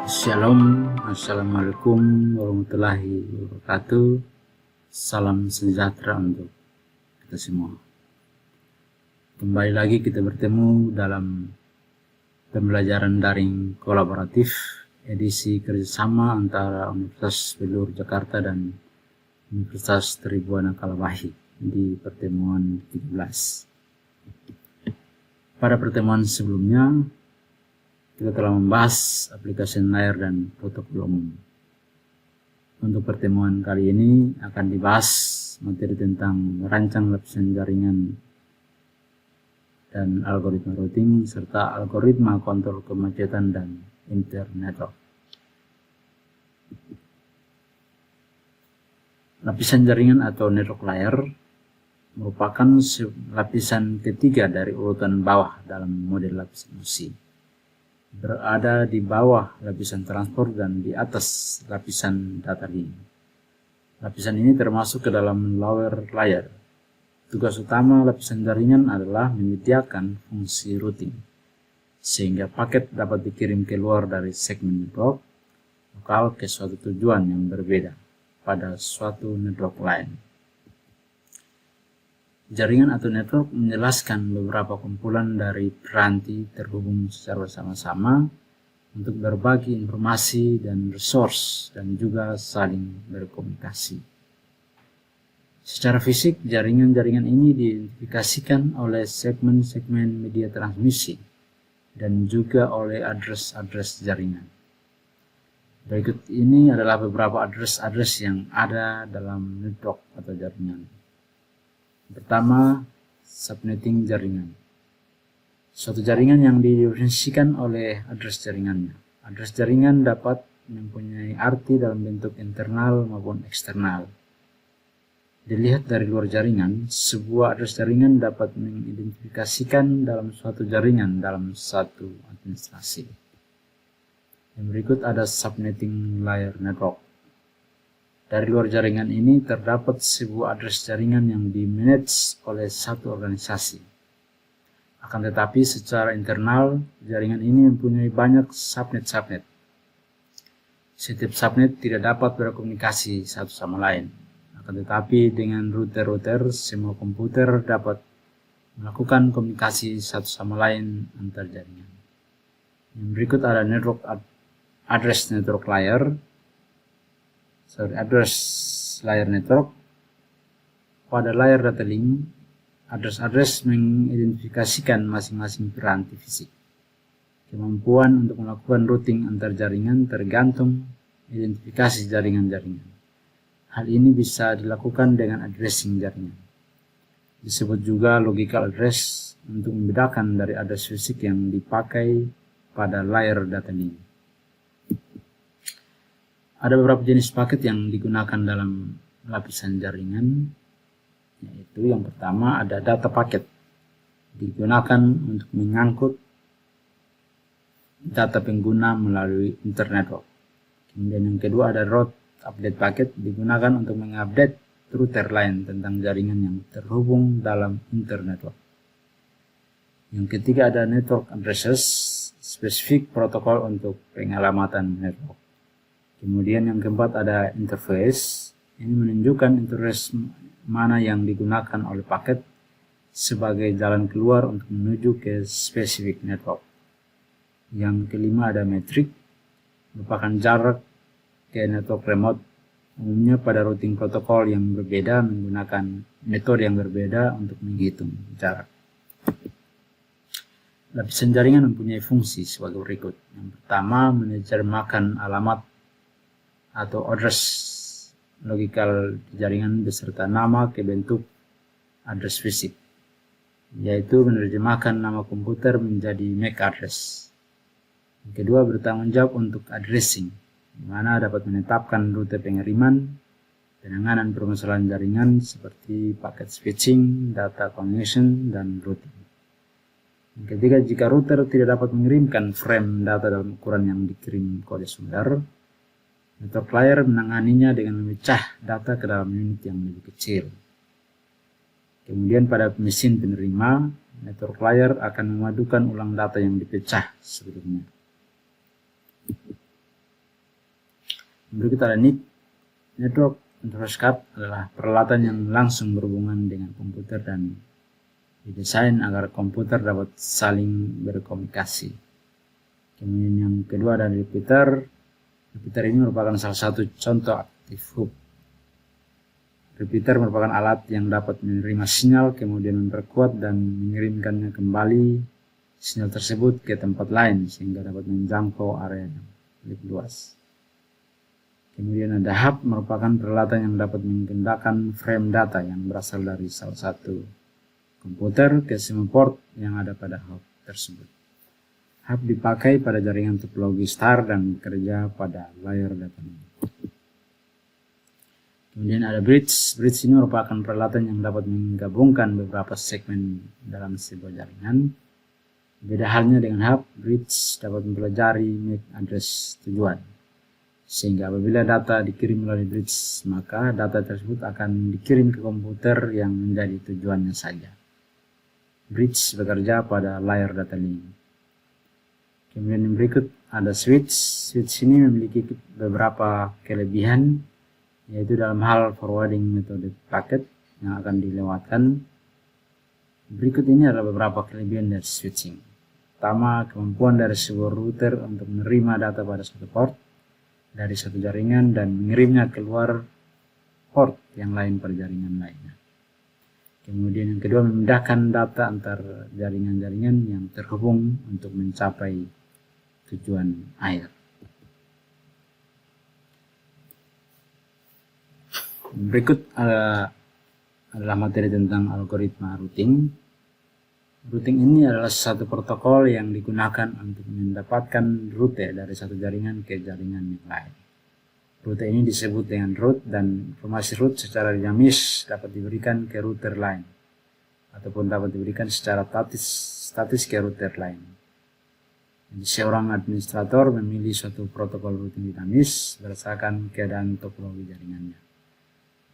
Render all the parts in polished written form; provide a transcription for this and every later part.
Shalom, Assalamualaikum warahmatullahi wabarakatuh. Salam sejahtera untuk kita semua. Kembali lagi kita bertemu dalam pembelajaran daring kolaboratif edisi kerjasama antara Universitas Pelur Jakarta dan Universitas Tribuana Kalawahi di pertemuan 13. Pada pertemuan sebelumnya kita telah membahas aplikasi layar dan protokol umum. Untuk pertemuan kali ini akan dibahas materi tentang merancang lapisan jaringan dan algoritma routing serta algoritma kontrol kemacetan dan internet. Lapisan jaringan atau network layer merupakan lapisan ketiga dari urutan bawah dalam model lapisan UC. Berada di bawah lapisan transport dan di atas lapisan data link. Lapisan ini termasuk ke dalam lower layer. Tugas utama lapisan jaringan adalah menyediakan fungsi routing, sehingga paket dapat dikirim keluar dari segmen network lokal ke suatu tujuan yang berbeda pada suatu network lain. Jaringan atau network menjelaskan beberapa kumpulan dari piranti terhubung secara bersama-sama untuk berbagi informasi dan resource dan juga saling berkomunikasi. Secara fisik, jaringan-jaringan ini diidentifikasikan oleh segmen-segmen media transmisi dan juga oleh address-address jaringan. Berikut ini adalah beberapa address-address yang ada dalam network atau jaringan. Pertama, subnetting jaringan. Suatu jaringan yang didefinisikan oleh address jaringannya. Address jaringan dapat mempunyai arti dalam bentuk internal maupun eksternal. Dilihat dari luar jaringan, sebuah address jaringan dapat mengidentifikasikan dalam suatu jaringan dalam satu administrasi. Yang berikut ada subnetting layer network. Dari luar jaringan ini terdapat sebuah address jaringan yang dimanage oleh satu organisasi. Akan tetapi secara internal, jaringan ini mempunyai banyak subnet-subnet. Setiap subnet tidak dapat berkomunikasi satu sama lain. Akan tetapi dengan router-router, semua komputer dapat melakukan komunikasi satu sama lain antar jaringan. Yang berikut ada network address network layer. Address layer network. Pada layer data link, address mengidentifikasikan masing-masing piranti fisik. Kemampuan untuk melakukan routing antar jaringan tergantung identifikasi jaringan-jaringan. Hal ini bisa dilakukan dengan addressing jaringan. Disebut juga logical address untuk membedakan dari address fisik yang dipakai pada layer data link. Ada beberapa jenis paket yang digunakan dalam lapisan jaringan, yaitu yang pertama ada data paket, digunakan untuk mengangkut data pengguna melalui internet. Kemudian yang kedua ada route update paket, digunakan untuk mengupdate router lain tentang jaringan yang terhubung dalam internet. Yang ketiga ada network addresses, spesifik protokol untuk pengalamatan network. Kemudian yang keempat ada interface, ini menunjukkan interface mana yang digunakan oleh paket sebagai jalan keluar untuk menuju ke spesifik network. Yang kelima ada metrik, merupakan jarak ke network remote, umumnya pada routing protokol yang berbeda menggunakan metode yang berbeda untuk menghitung jarak. Lapisan jaringan mempunyai fungsi sebagai berikut. Yang pertama, menerjemahkan alamat atau address logikal jaringan beserta nama ke bentuk address fisik, yaitu menerjemahkan nama komputer menjadi MAC address. Yang kedua, bertanggung jawab untuk addressing, di mana dapat menetapkan rute pengiriman, penanganan permasalahan jaringan seperti paket switching, data connection, dan routing. Yang ketiga, jika router tidak dapat mengirimkan frame data dalam ukuran yang dikirim kode sumber, network layer menanganinya dengan memecah data ke dalam unit yang lebih kecil. Kemudian pada mesin penerima, network layer akan memadukan ulang data yang dipecah sebelumnya. Berikut ada NIC. Network Interface Card adalah peralatan yang langsung berhubungan dengan komputer dan didesain agar komputer dapat saling berkomunikasi. Kemudian yang kedua ada repeater. Repeater ini merupakan salah satu contoh aktif hub. Repeater merupakan alat yang dapat menerima sinyal, kemudian memperkuat dan mengirimkannya kembali sinyal tersebut ke tempat lain sehingga dapat menjangkau area yang lebih luas. Kemudian ada hub, merupakan peralatan yang dapat menggunakan frame data yang berasal dari salah satu komputer ke semua port yang ada pada hub tersebut. Hub dipakai pada jaringan topologi star dan bekerja pada layar data. Kemudian ada bridge. Bridge ini merupakan peralatan yang dapat menggabungkan beberapa segmen dalam sebuah jaringan. Beda halnya dengan hub, bridge dapat mempelajari MAC address tujuan. Sehingga apabila data dikirim melalui bridge, maka data tersebut akan dikirim ke komputer yang menjadi tujuannya saja. Bridge bekerja pada layar data link. Kemudian yang berikut ada switch. Switch ini memiliki beberapa kelebihan, yaitu dalam hal forwarding metode paket yang akan dilewatkan. Berikut ini adalah beberapa kelebihan dari switching. Pertama, kemampuan dari sebuah router untuk menerima data pada satu port dari satu jaringan dan mengirimnya keluar port yang lain pada jaringan lainnya. Kemudian yang kedua, memindahkan data antar jaringan-jaringan yang terhubung untuk mencapai tujuan akhir. Berikut adalah materi tentang algoritma routing. Routing ini adalah satu protokol yang digunakan untuk mendapatkan rute dari satu jaringan ke jaringan yang lain. Rute ini disebut dengan route, dan informasi route secara dinamis dapat diberikan ke router lain ataupun dapat diberikan secara statis ke router lain. Jadi seorang administrator memilih suatu protokol routing dinamis berdasarkan keadaan topologi jaringannya.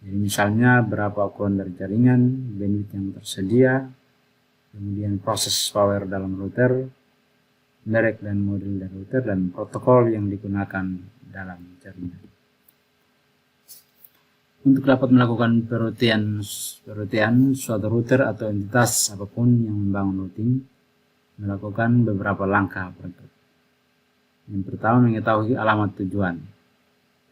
Jadi misalnya berapa ukuran dari jaringan, bandwidth yang tersedia, kemudian proses power dalam router, merek dan model dari router, dan protokol yang digunakan dalam jaringan. Untuk dapat melakukan perutian suatu router atau entitas apapun yang membangun routing, melakukan beberapa langkah berikut. Yang pertama, mengetahui alamat tujuan.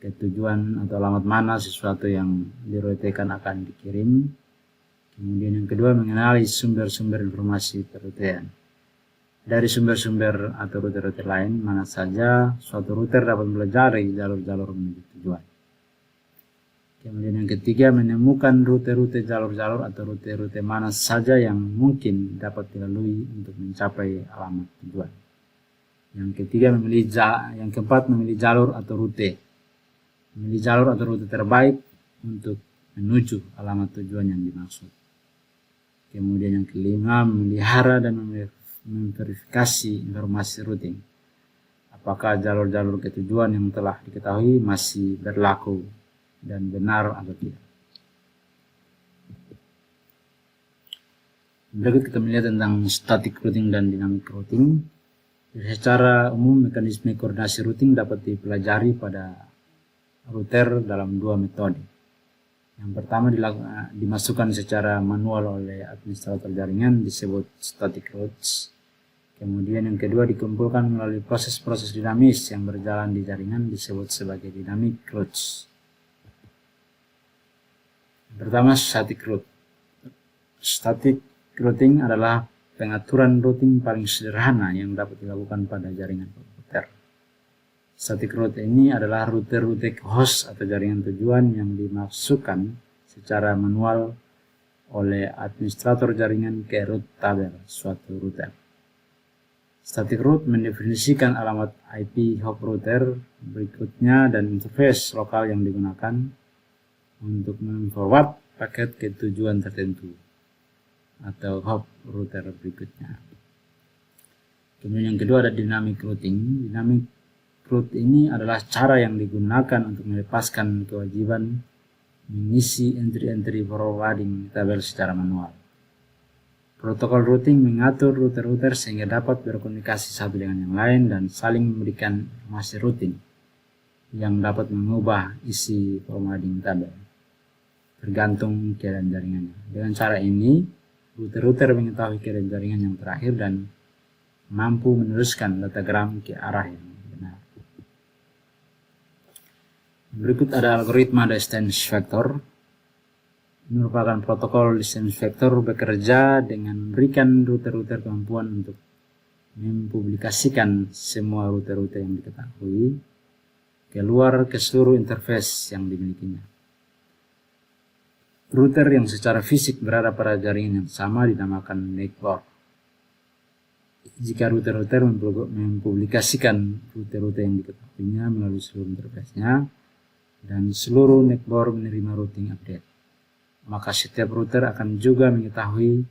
Ketujuan atau alamat mana sesuatu yang dirutekan akan dikirim. Kemudian yang kedua, mengenali sumber-sumber informasi perutian. Dari sumber-sumber atau router-router lain, mana saja suatu router dapat mempelajari jalur-jalur menuju tujuan. Kemudian yang ketiga, menemukan rute-rute jalur-jalur atau rute-rute mana saja yang mungkin dapat dilalui untuk mencapai alamat tujuan. Yang keempat, memilih jalur atau rute. Memilih jalur atau rute terbaik untuk menuju alamat tujuan yang dimaksud. Kemudian yang kelima, memelihara dan memverifikasi informasi routing. Apakah jalur-jalur ke tujuan yang telah diketahui masih berlaku dan benar atau tidak. Berikut kita melihat tentang static routing dan dynamic routing. Secara umum, mekanisme koordinasi routing dapat dipelajari pada router dalam dua metode. Yang pertama dimasukkan secara manual oleh administrator jaringan, disebut static routes. Kemudian yang kedua dikumpulkan melalui proses-proses dinamis yang berjalan di jaringan, disebut sebagai dynamic routes. Pertama, static route. Static routing adalah pengaturan routing paling sederhana yang dapat dilakukan pada jaringan komputer. Static route ini adalah rute-rute host atau jaringan tujuan yang dimasukkan secara manual oleh administrator jaringan ke route tabel suatu router. Static route mendefinisikan alamat IP hop router berikutnya dan interface lokal yang digunakan untuk memforward paket ke tujuan tertentu atau hop router berikutnya. Kemudian yang kedua ada dynamic routing. Dynamic route ini adalah cara yang digunakan untuk melepaskan kewajiban mengisi entry-entry forwarding tabel secara manual. Protokol routing mengatur router-router sehingga dapat berkomunikasi satu dengan yang lain dan saling memberikan informasi routing yang dapat mengubah isi forwarding tabel tergantung keadaan jaringannya. Dengan cara ini, router mengetahui keadaan jaringan yang terakhir dan mampu meneruskan datagram ke arah yang benar. Berikut ada algoritma distance vector. Ini merupakan protokol distance vector bekerja dengan memberikan router kemampuan untuk mempublikasikan semua router yang diketahui keluar ke seluruh interface yang dimilikinya. Router yang secara fisik berada pada jaringan yang sama dinamakan network. Jika router mempublikasikan router yang diketahuinya melalui seluruh interface-nya dan seluruh network menerima routing update, maka setiap router akan juga mengetahui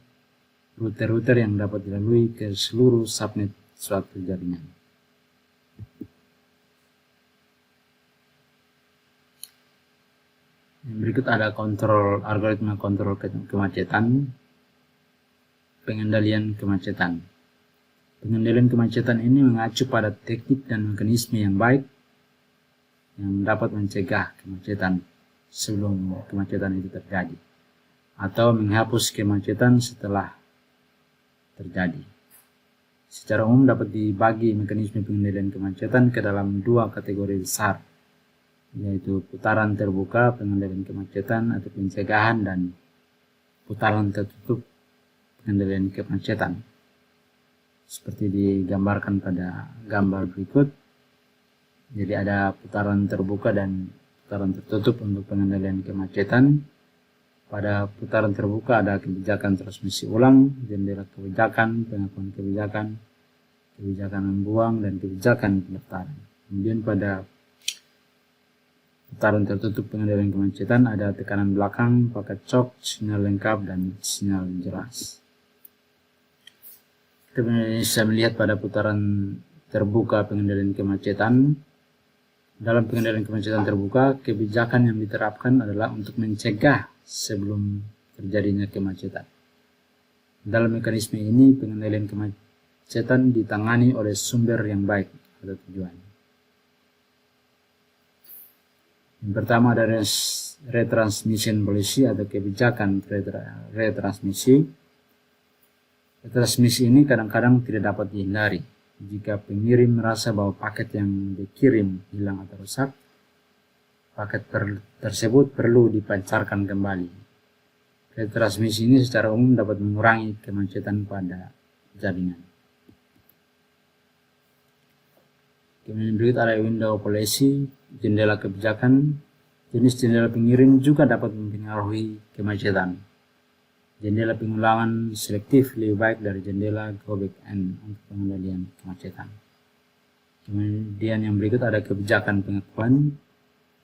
router yang dapat dilalui ke seluruh subnet suatu jaringan. Yang berikut ada algoritma kontrol kemacetan, pengendalian kemacetan. Pengendalian kemacetan ini mengacu pada teknik dan mekanisme yang baik yang dapat mencegah kemacetan sebelum kemacetan itu terjadi, atau menghapus kemacetan setelah terjadi. Secara umum dapat dibagi mekanisme pengendalian kemacetan ke dalam dua kategori besar, yaitu putaran terbuka pengendalian kemacetan atau pencegahan dan putaran tertutup pengendalian kemacetan. Seperti digambarkan pada gambar berikut. Jadi ada putaran terbuka dan putaran tertutup untuk pengendalian kemacetan. Pada putaran terbuka ada kebijakan transmisi ulang, jendela kebijakan, pengakuan kebijakan, kebijakan membuang, dan kebijakan pendaftaran. Kemudian pada putaran tertutup pengendalian kemacetan ada tekanan belakang, paket shock, sinyal lengkap, dan sinyal jelas. Kita bisa melihat pada putaran terbuka pengendalian kemacetan. Dalam pengendalian kemacetan terbuka, kebijakan yang diterapkan adalah untuk mencegah sebelum terjadinya kemacetan. Dalam mekanisme ini, pengendalian kemacetan ditangani oleh sumber yang baik atau tujuan. Yang pertama ada retransmission policy atau kebijakan retransmisi. Retransmisi ini kadang-kadang tidak dapat dihindari. Jika pengirim merasa bahwa paket yang dikirim hilang atau rusak, paket tersebut perlu dipancarkan kembali. Retransmisi ini secara umum dapat mengurangi kemacetan pada jaringan. Kemudian berikut ada window policy, jendela kebijakan. Jenis jendela pengirim juga dapat mempengaruhi kemacetan. Jendela pengulangan selektif lebih baik dari jendela go back end untuk pengendalian kemacetan. Kemudian yang berikut ada kebijakan pengakuan.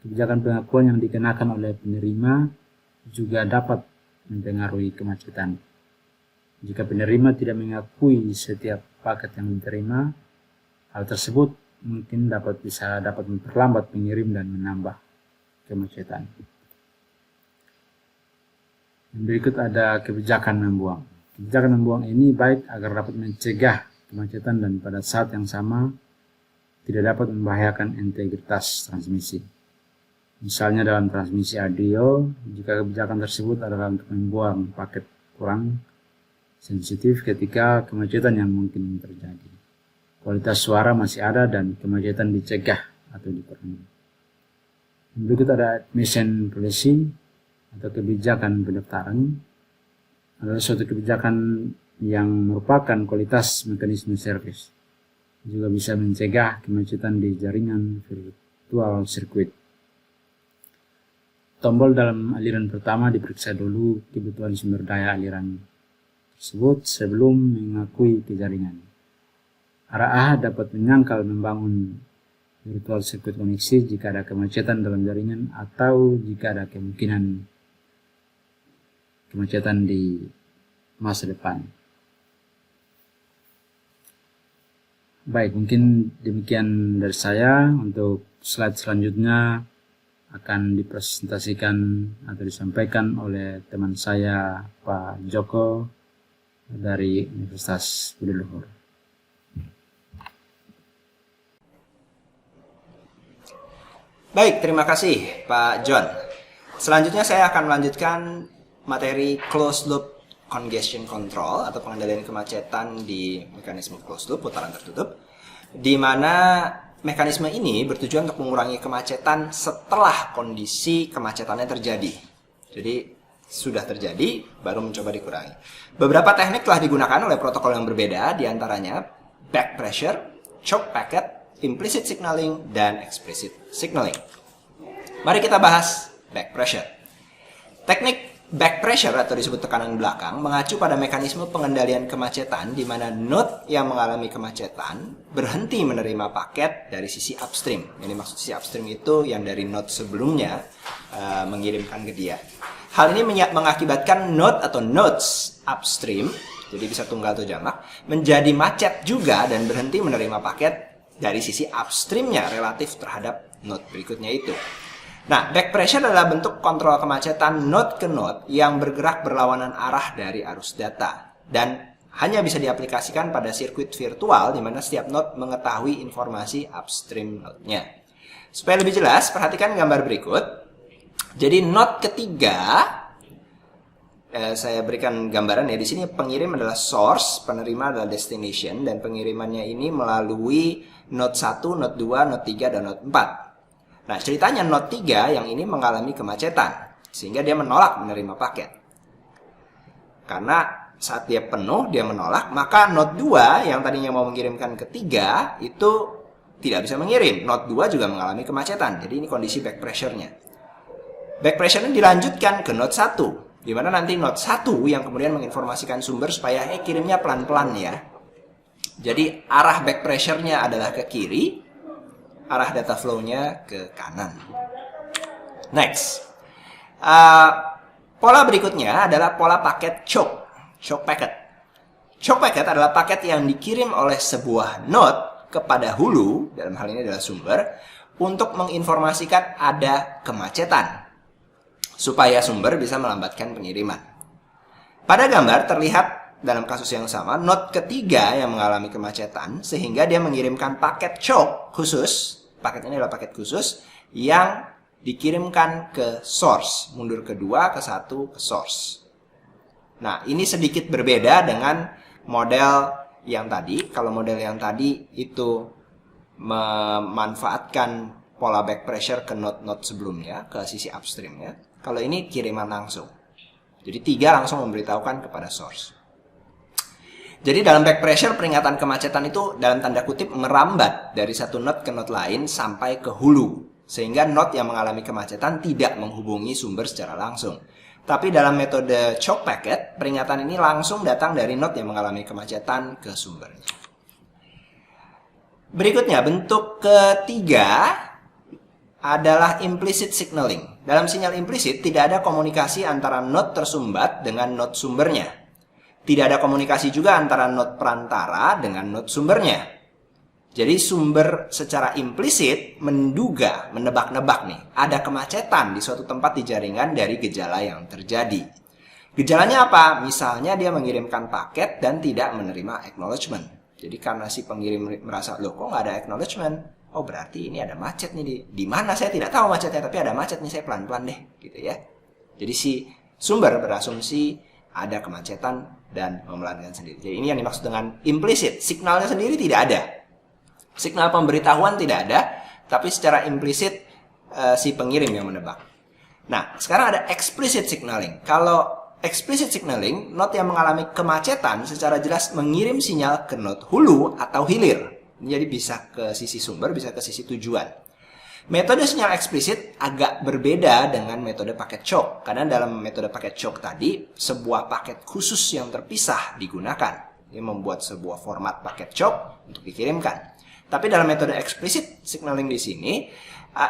Kebijakan pengakuan yang dikenakan oleh penerima juga dapat mempengaruhi kemacetan. Jika penerima tidak mengakui setiap paket yang diterima, hal tersebut mungkin dapat memperlambat pengirim dan menambah kemacetan. Yang berikut ada kebijakan membuang. Kebijakan membuang ini baik agar dapat mencegah kemacetan dan pada saat yang sama tidak dapat membahayakan integritas transmisi. Misalnya dalam transmisi audio, jika kebijakan tersebut adalah untuk membuang paket kurang sensitif ketika kemacetan yang mungkin terjadi, kualitas suara masih ada dan kemacetan dicegah atau dikurangi. Berikut ada admission policy atau kebijakan pendaftaran. Adalah suatu kebijakan yang merupakan kualitas mekanisme service. Juga bisa mencegah kemacetan di jaringan virtual circuit. Tombol dalam aliran pertama diperiksa dulu kebutuhan sumber daya aliran tersebut sebelum mengakui ke jaringan. Arah dapat menyangkal membangun virtual circuit koneksi jika ada kemacetan dalam jaringan atau jika ada kemungkinan kemacetan di masa depan. Baik, mungkin demikian dari saya. Untuk slide selanjutnya akan dipresentasikan atau disampaikan oleh teman saya Pak Joko dari Universitas Budi Luhur. Baik, terima kasih Pak John. Selanjutnya saya akan melanjutkan materi closed loop congestion control atau pengendalian kemacetan di mekanisme closed loop, putaran tertutup, di mana mekanisme ini bertujuan untuk mengurangi kemacetan setelah kondisi kemacetannya terjadi. Jadi sudah terjadi, baru mencoba dikurangi. Beberapa teknik telah digunakan oleh protokol yang berbeda, diantaranya back pressure, choke packet, implicit signaling, dan explicit signaling. Mari kita bahas back pressure. Teknik back pressure atau disebut tekanan belakang mengacu pada mekanisme pengendalian kemacetan di mana node yang mengalami kemacetan berhenti menerima paket dari sisi upstream. Yang dimaksud sisi upstream itu yang dari node sebelumnya mengirimkan ke dia. Hal ini mengakibatkan node atau nodes upstream, jadi bisa tunggal atau jamak, menjadi macet juga dan berhenti menerima paket dari sisi upstreamnya relatif terhadap node berikutnya itu. Nah, back pressure adalah bentuk kontrol kemacetan node ke node yang bergerak berlawanan arah dari arus data dan hanya bisa diaplikasikan pada sirkuit virtual di mana setiap node mengetahui informasi upstream node-nya. Supaya lebih jelas, perhatikan gambar berikut. Jadi node ketiga, saya berikan gambaran ya, di sini pengirim adalah source, penerima adalah destination, dan pengirimannya ini melalui node 1, node 2, node 3, dan node 4. Nah, ceritanya node 3 yang ini mengalami kemacetan, sehingga dia menolak menerima paket. Karena saat dia penuh, dia menolak, maka node 2 yang tadinya mau mengirimkan ke 3, itu tidak bisa mengirim. Node 2 juga mengalami kemacetan, jadi ini kondisi back pressure-nya. Back pressure-nya dilanjutkan ke node 1, di mana nanti node 1 yang kemudian menginformasikan sumber supaya kirimnya pelan-pelan ya. Jadi arah back pressure-nya adalah ke kiri, arah data flow-nya ke kanan. Next. Pola berikutnya adalah pola paket choke packet. Choke packet adalah paket yang dikirim oleh sebuah node kepada hulu, dalam hal ini adalah sumber, untuk menginformasikan ada kemacetan, supaya sumber bisa melambatkan pengiriman. Pada gambar terlihat dalam kasus yang sama, node ketiga yang mengalami kemacetan, sehingga dia mengirimkan paket choke khusus, paket ini adalah paket khusus, yang dikirimkan ke source, mundur ke 2, ke 1, ke source. Nah, ini sedikit berbeda dengan model yang tadi. Kalau model yang tadi itu memanfaatkan pola back pressure ke node-node sebelumnya, ke sisi upstreamnya. Kalau ini kiriman langsung. Jadi 3 langsung memberitahukan kepada source. Jadi dalam back pressure peringatan kemacetan itu dalam tanda kutip merambat dari satu node ke node lain sampai ke hulu. Sehingga node yang mengalami kemacetan tidak menghubungi sumber secara langsung. Tapi dalam metode choke packet, peringatan ini langsung datang dari node yang mengalami kemacetan ke sumbernya. Berikutnya, bentuk ketiga adalah implicit signaling. Dalam sinyal implisit tidak ada komunikasi antara node tersumbat dengan node sumbernya. Tidak ada komunikasi juga antara node perantara dengan node sumbernya. Jadi sumber secara implisit menduga, menebak-nebak nih, ada kemacetan di suatu tempat di jaringan dari gejala yang terjadi. Gejalanya apa? Misalnya dia mengirimkan paket dan tidak menerima acknowledgement. Jadi karena si pengirim merasa, loh kok nggak ada acknowledgement? Oh berarti ini ada macet nih di mana saya tidak tahu macetnya, tapi ada macet nih, saya pelan-pelan deh, gitu ya. Jadi si sumber berasumsi ada kemacetan dan memelankan sendiri. Jadi ini yang dimaksud dengan implicit. Signalnya sendiri tidak ada. Signal pemberitahuan tidak ada, tapi secara implisit si pengirim yang menebak. Nah, sekarang ada explicit signaling. Kalau explicit signaling, node yang mengalami kemacetan secara jelas mengirim sinyal ke node hulu atau hilir. Jadi bisa ke sisi sumber, bisa ke sisi tujuan. Metode sinyal eksplisit agak berbeda dengan metode paket choke. Karena dalam metode paket choke tadi, sebuah paket khusus yang terpisah digunakan. Dia membuat sebuah format paket choke untuk dikirimkan. Tapi dalam metode explicit signaling di sini,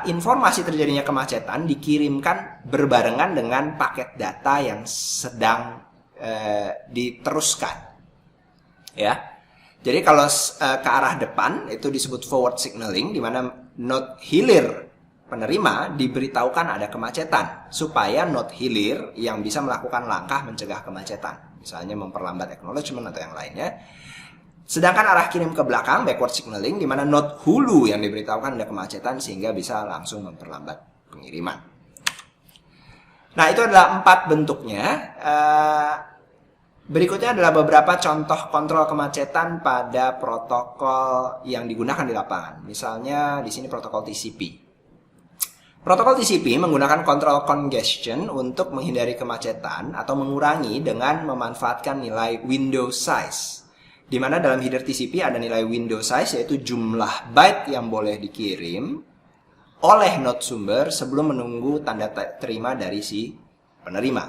informasi terjadinya kemacetan dikirimkan berbarengan dengan paket data yang sedang diteruskan. Ya. Jadi kalau ke arah depan itu disebut forward signaling, di mana node hilir penerima diberitahukan ada kemacetan supaya node hilir yang bisa melakukan langkah mencegah kemacetan, misalnya memperlambat acknowledgement atau yang lainnya, Sedangkan arah kirim ke belakang, backward signaling, di mana node hulu yang diberitahukan ada kemacetan sehingga bisa langsung memperlambat pengiriman. Nah, itu adalah 4 bentuknya. Berikutnya adalah beberapa contoh kontrol kemacetan pada protokol yang digunakan di lapangan. Misalnya di sini protokol TCP. Protokol TCP menggunakan kontrol congestion untuk menghindari kemacetan atau mengurangi dengan memanfaatkan nilai window size. Di mana dalam header TCP ada nilai window size, yaitu jumlah byte yang boleh dikirim oleh node sumber sebelum menunggu tanda terima dari si penerima.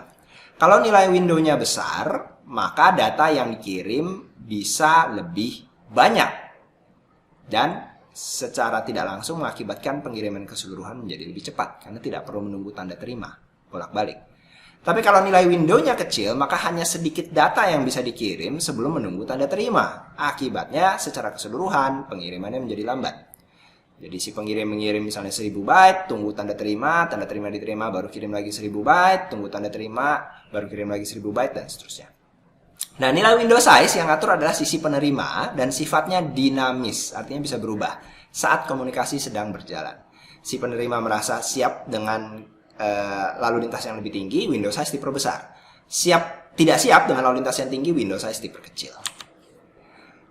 Kalau nilai window-nya besar, maka data yang dikirim bisa lebih banyak dan secara tidak langsung mengakibatkan pengiriman keseluruhan menjadi lebih cepat karena tidak perlu menunggu tanda terima bolak-balik. Tapi kalau nilai window-nya kecil, maka hanya sedikit data yang bisa dikirim sebelum menunggu tanda terima. Akibatnya secara keseluruhan pengirimannya menjadi lambat. Jadi si pengirim mengirim misalnya 1000 byte, tunggu tanda terima diterima, baru kirim lagi 1000 byte, tunggu tanda terima, baru kirim lagi 1000 byte, dan seterusnya. Nah, nilai window size yang ngatur adalah sisi penerima dan sifatnya dinamis, artinya bisa berubah saat komunikasi sedang berjalan. Si penerima merasa siap dengan lalu lintas yang lebih tinggi, window size diperbesar. Tidak siap dengan lalu lintas yang tinggi, window size diperkecil.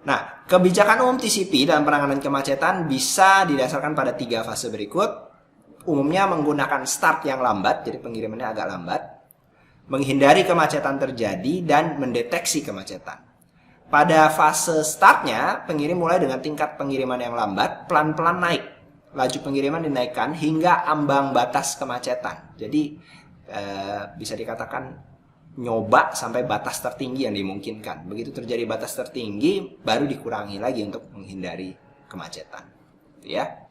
Nah, kebijakan umum TCP dalam penanganan kemacetan bisa didasarkan pada 3 fase berikut. Umumnya menggunakan start yang lambat, jadi pengirimannya agak lambat, menghindari kemacetan terjadi, dan mendeteksi kemacetan. Pada fase startnya, pengirim mulai dengan tingkat pengiriman yang lambat, pelan-pelan naik. Laju pengiriman dinaikkan hingga ambang batas kemacetan. Jadi, bisa dikatakan nyoba sampai batas tertinggi yang dimungkinkan. Begitu terjadi batas tertinggi, baru dikurangi lagi untuk menghindari kemacetan. Ya.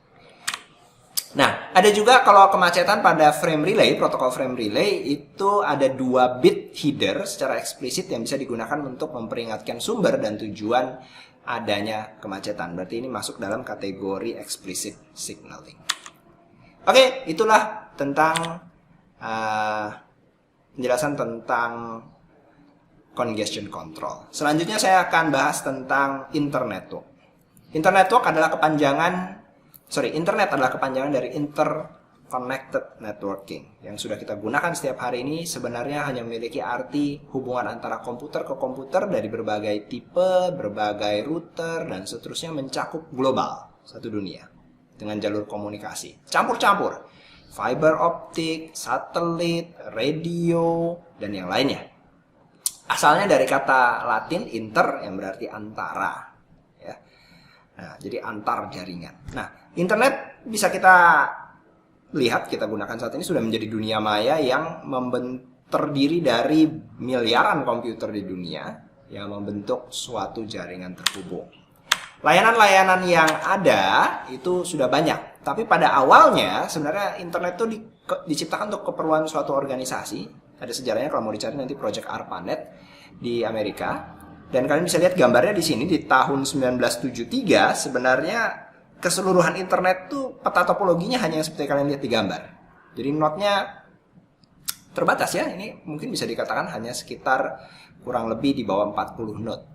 Nah, ada juga kalau kemacetan pada frame relay, protokol frame relay itu ada 2 bit header secara eksplisit yang bisa digunakan untuk memperingatkan sumber dan tujuan adanya kemacetan. Berarti ini masuk dalam kategori explicit signaling. Oke, itulah tentang penjelasan tentang congestion control. Selanjutnya saya akan bahas tentang internet network. Internet adalah kepanjangan dari interconnected networking yang sudah kita gunakan setiap hari ini. Sebenarnya hanya memiliki arti hubungan antara komputer ke komputer dari berbagai tipe, berbagai router, dan seterusnya mencakup global, satu dunia, dengan jalur komunikasi. Campur-campur, fiber optik, satelit, radio, dan yang lainnya. Asalnya dari kata Latin inter yang berarti antara. Nah, jadi antar jaringan. Nah, internet bisa kita lihat, kita gunakan saat ini sudah menjadi dunia maya yang terdiri dari miliaran komputer di dunia yang membentuk suatu jaringan terhubung. Layanan-layanan yang ada itu sudah banyak, tapi pada awalnya sebenarnya internet itu diciptakan untuk keperluan suatu organisasi. Ada sejarahnya kalau mau dicari nanti Project ARPANET di Amerika. Dan kalian bisa lihat gambarnya di sini di tahun 1973 sebenarnya keseluruhan internet tuh peta topologinya hanya yang seperti kalian lihat di gambar. Jadi node-nya terbatas ya. Ini mungkin bisa dikatakan hanya sekitar kurang lebih di bawah 40 node.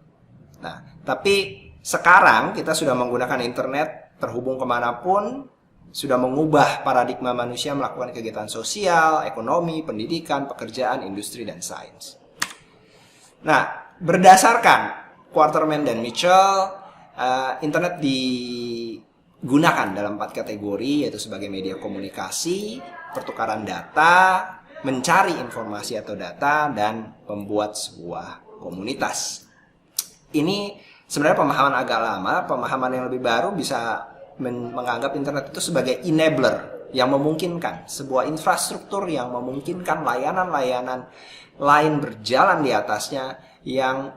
Nah, tapi sekarang kita sudah menggunakan internet terhubung kemanapun, sudah mengubah paradigma manusia melakukan kegiatan sosial, ekonomi, pendidikan, pekerjaan, industri, dan sains. Nah, berdasarkan Quarterman dan Mitchell, internet digunakan dalam 4 kategori, yaitu sebagai media komunikasi, pertukaran data, mencari informasi atau data, dan membuat sebuah komunitas. Ini sebenarnya pemahaman agak lama. Pemahaman yang lebih baru bisa menganggap internet itu sebagai enabler yang memungkinkan sebuah infrastruktur yang memungkinkan layanan-layanan lain berjalan di atasnya, yang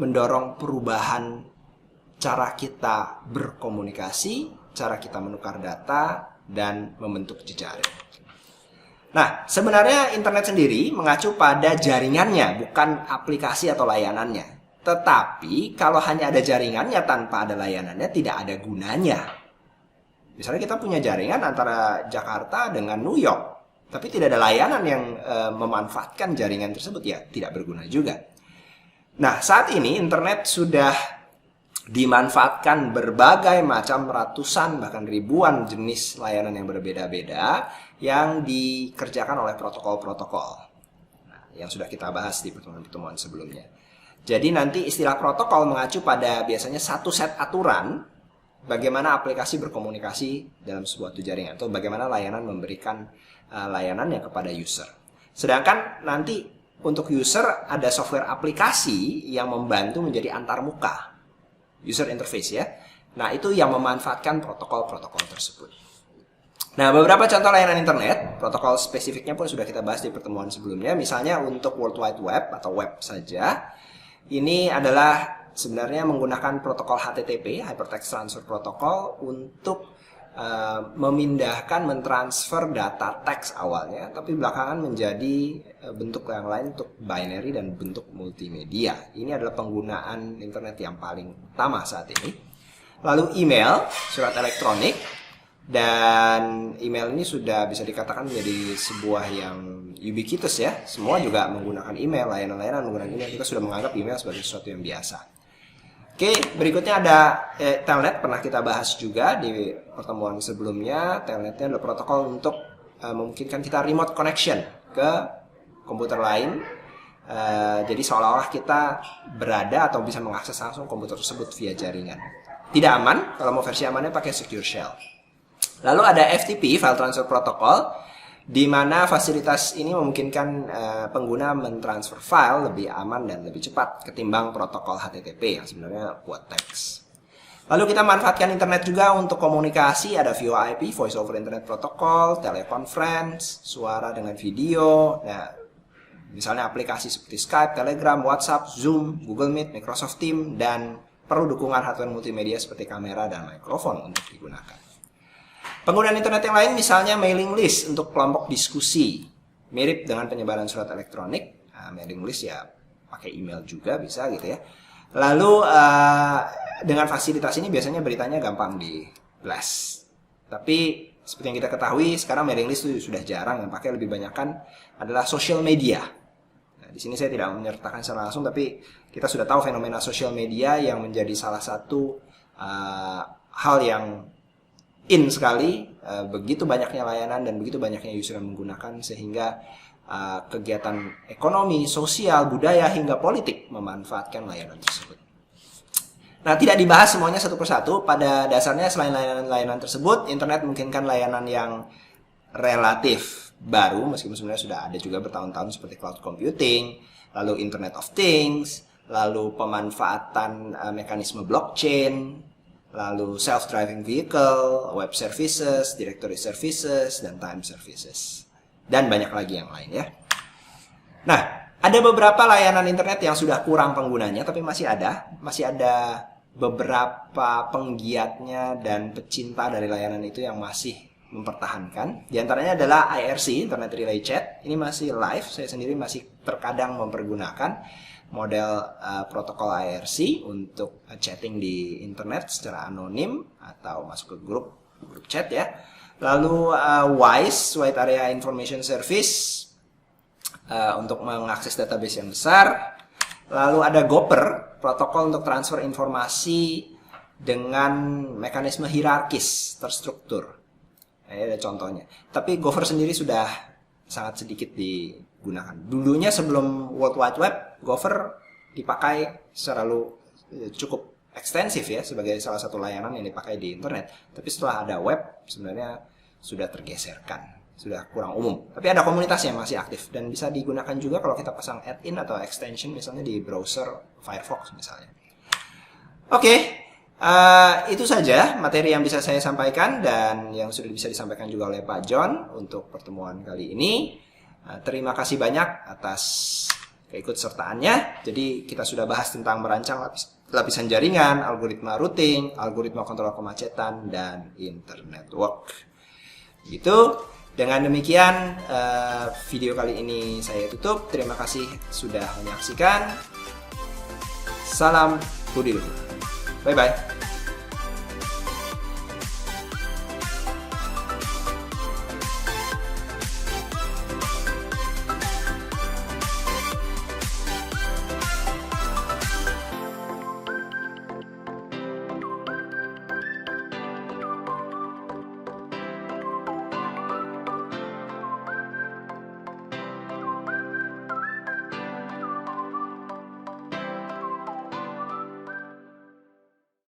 mendorong perubahan cara kita berkomunikasi, cara kita menukar data, dan membentuk jejaring. Nah, sebenarnya internet sendiri mengacu pada jaringannya, bukan aplikasi atau layanannya. Tetapi kalau hanya ada jaringannya tanpa ada layanannya, tidak ada gunanya. Misalnya kita punya jaringan antara Jakarta dengan New York, tapi tidak ada layanan yang memanfaatkan jaringan tersebut, ya tidak berguna juga. Nah, saat ini internet sudah dimanfaatkan berbagai macam ratusan bahkan ribuan jenis layanan yang berbeda-beda yang dikerjakan oleh protokol-protokol. Nah, yang sudah kita bahas di pertemuan-pertemuan sebelumnya. Jadi nanti istilah protokol mengacu pada biasanya satu set aturan bagaimana aplikasi berkomunikasi dalam sebuah jaringan atau bagaimana layanan memberikan layanannya kepada user. Sedangkan nanti untuk user ada software aplikasi yang membantu menjadi antarmuka. User interface ya. Nah, itu yang memanfaatkan protokol-protokol tersebut. Nah, beberapa contoh layanan internet, protokol spesifiknya pun sudah kita bahas di pertemuan sebelumnya. Misalnya untuk World Wide Web atau web saja, ini adalah sebenarnya menggunakan protokol HTTP, Hypertext Transfer Protocol, untuk memindahkan, mentransfer data teks awalnya, tapi belakangan menjadi bentuk yang lain untuk binary dan bentuk multimedia. Ini adalah penggunaan internet yang paling utama saat ini. Lalu email, surat elektronik, dan email ini sudah bisa dikatakan menjadi sebuah yang ubiquitous ya. Semua juga menggunakan email, layanan-layanan menggunakan email. Kita sudah menganggap email sebagai sesuatu yang biasa. Oke, berikutnya ada Telnet, pernah kita bahas juga di pertemuan sebelumnya. Telnetnya adalah protokol untuk memungkinkan kita remote connection ke komputer lain. Jadi seolah-olah kita berada atau bisa mengakses langsung komputer tersebut via jaringan. Tidak aman, kalau mau versi amannya pakai Secure Shell. Lalu ada FTP, File Transfer Protocol, di mana fasilitas ini memungkinkan pengguna mentransfer file lebih aman dan lebih cepat ketimbang protokol HTTP yang sebenarnya buat teks. Lalu kita manfaatkan internet juga untuk komunikasi, ada VoIP, Voice over Internet Protocol, teleconference, suara dengan video, nah, misalnya aplikasi seperti Skype, Telegram, WhatsApp, Zoom, Google Meet, Microsoft Teams, dan perlu dukungan hardware multimedia seperti kamera dan mikrofon untuk digunakan. Penggunaan internet yang lain misalnya mailing list untuk kelompok diskusi. Mirip dengan penyebaran surat elektronik. Nah, mailing list ya pakai email juga bisa gitu ya. Lalu dengan fasilitas ini biasanya beritanya gampang di blast. Tapi seperti yang kita ketahui sekarang mailing list itu sudah jarang, yang pakai lebih banyak kan adalah social media. Nah, di sini saya tidak menyertakan secara langsung, tapi kita sudah tahu fenomena social media yang menjadi salah satu hal yang in sekali, begitu banyaknya layanan dan begitu banyaknya user yang menggunakan sehingga kegiatan ekonomi, sosial, budaya hingga politik memanfaatkan layanan tersebut. Nah, tidak dibahas semuanya satu persatu. Pada dasarnya selain layanan-layanan tersebut, internet memungkinkan layanan yang relatif baru, meskipun sebenarnya sudah ada juga bertahun-tahun seperti cloud computing, lalu Internet of Things, lalu pemanfaatan mekanisme blockchain, lalu self-driving vehicle, web services, directory services, dan time services. Dan banyak lagi yang lain ya. Nah, ada beberapa layanan internet yang sudah kurang penggunanya, tapi masih ada beberapa penggiatnya dan pecinta dari layanan itu yang masih mempertahankan. Di antaranya adalah IRC, Internet Relay Chat. Ini masih live, saya sendiri masih terkadang mempergunakan model protokol IRC untuk chatting di internet secara anonim atau masuk ke grup chat ya. Lalu WISE, Wide Area Information Service, untuk mengakses database yang besar. Lalu ada Gopher, protokol untuk transfer informasi dengan mekanisme hierarkis terstruktur. Ini ada contohnya. Tapi Gopher sendiri sudah sangat sedikit digunakan. Dulunya sebelum World Wide Web, Gopher dipakai secara cukup ekstensif ya sebagai salah satu layanan yang dipakai di internet. Tapi setelah ada web sebenarnya sudah tergeserkan, sudah kurang umum. Tapi ada komunitas yang masih aktif dan bisa digunakan juga kalau kita pasang add-in atau extension misalnya di browser Firefox misalnya. Oke, itu saja materi yang bisa saya sampaikan dan yang sudah bisa disampaikan juga oleh Pak John untuk pertemuan kali ini. Terima kasih banyak atas keikutsertaannya. Jadi kita sudah bahas tentang merancang lapisan jaringan, algoritma routing, algoritma kontrol kemacetan, dan internetwork. Gitu. Dengan demikian video kali ini saya tutup. Terima kasih sudah menyaksikan. Salam Budi Luhur. Bye bye.